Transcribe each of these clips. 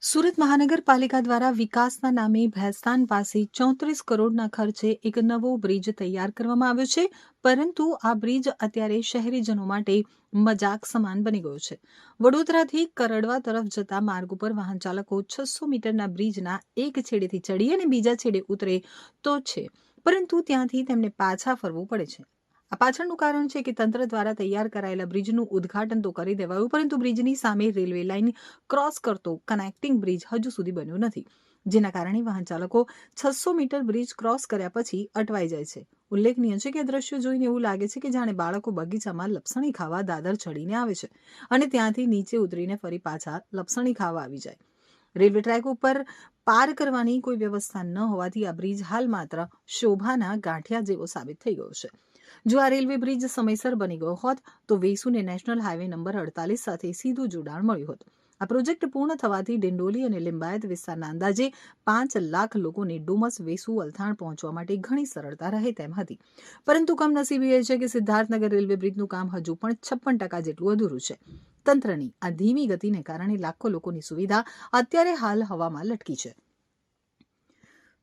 સુરત મહાનગરપાલિકા દ્વારા વિકાસના નામે ભેસ્તાન પાસે 34 કરોડના ખર્ચે એક નવો બ્રિજ તૈયાર કરવામાં આવ્યો છે, પરંતુ આ બ્રિજ અત્યારે શહેરીજનો માટે મજાક સમાન બની ગયો છે. વડોદરાથી કરડવા તરફ જતા માર્ગ ઉપર વાહન ચાલકો 600 મીટરના બ્રિજના એક છેડેથી ચડી અને બીજા છેડે ઉતરે તો છે, પરંતુ ત્યાંથી તેમને પાછા ફરવું પડે છે. આ પાછળનું કારણ છે કે તંત્ર દ્વારા તૈયાર કરાયેલા બ્રિજનું ઉદ્ઘાટન તો કરી દેવાયું, પરંતુ બ્રિજની સામે રેલવે લાઇન ક્રોસ કરતો કનેક્ટિંગ બ્રિજ હજુ સુધી બન્યો નથી, જેના કારણે વાહન ચાલકો 600 મીટર બ્રિજ ક્રોસ કર્યા પછી અટવાઈ જાય છે. ઉલ્લેખનીય છે કે દ્રશ્યો જોઈને એવું લાગે છે કે જાણે બાળકો બગીચામાં લપસણી ખાવા દાદર ચડીને આવે છે અને ત્યાંથી નીચે ઉતરીને ફરી પાછા લપસણી ખાવા આવી જાય. રેલવે ટ્રેક ઉપર પાર કરવાની કોઈ વ્યવસ્થા ન હોવાથી આ બ્રિજ હાલ માત્ર શોભાના ગાંઠિયા જેવો સાબિત થઈ ગયો છે. જો આ રેલવે બ્રિજ સમયસર બની ગયો હોત તો વેસુને નેશનલ હાઈવે નંબર 48 સાથે સીધું જોડાણ મળ્યું હોત. આ પ્રોજેક્ટ પૂર્ણ થવાથી ડિંડોલી અને લિંબાયત વિસ્તારના અંદાજે 5 લાખ લોકોને ડુમસ વેસુ વલથાણ પહોંચવા માટે ઘણી સરળતા રહે તેમ હતી. પરંતુ કમનસીબી એ છે કે સિદ્ધાર્થનગર રેલવે બ્રિજનું કામ હજુ પણ 56% જેટલું અધૂરું છે. તંત્રની આ ધીમી ગતિને કારણે લાખો લોકોની સુવિધા અત્યારે હાલ હવામાં લટકી છે.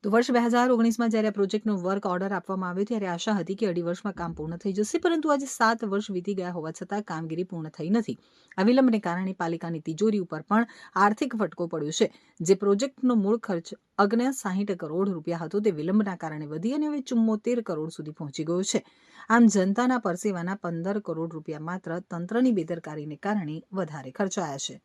તો વર્ષ 2019માં જ્યારે આ પ્રોજેક્ટનો વર્ક ઓર્ડર આપવામાં આવ્યો ત્યારે આશા હતી કે 2.5 વર્ષમાં કામ પૂર્ણ થઈ જશે, પરંતુ આજે 7 વર્ષ વીતી ગયા હોવા છતાં કામગીરી પૂર્ણ થઈ નથી. આ વિલંબને કારણે પાલિકાની તિજોરી ઉપર પણ આર્થિક ફટકો પડ્યો છે. જે પ્રોજેક્ટનો મૂળ ખર્ચ 69 કરોડ રૂપિયા હતો તે વિલંબના કારણે વધી અને હવે 74 કરોડ સુધી પહોંચી ગયો છે. આમ જનતાના પરસેવાના 15 કરોડ રૂપિયા માત્ર તંત્રની બેદરકારીને કારણે વધારે ખર્ચાયા છે.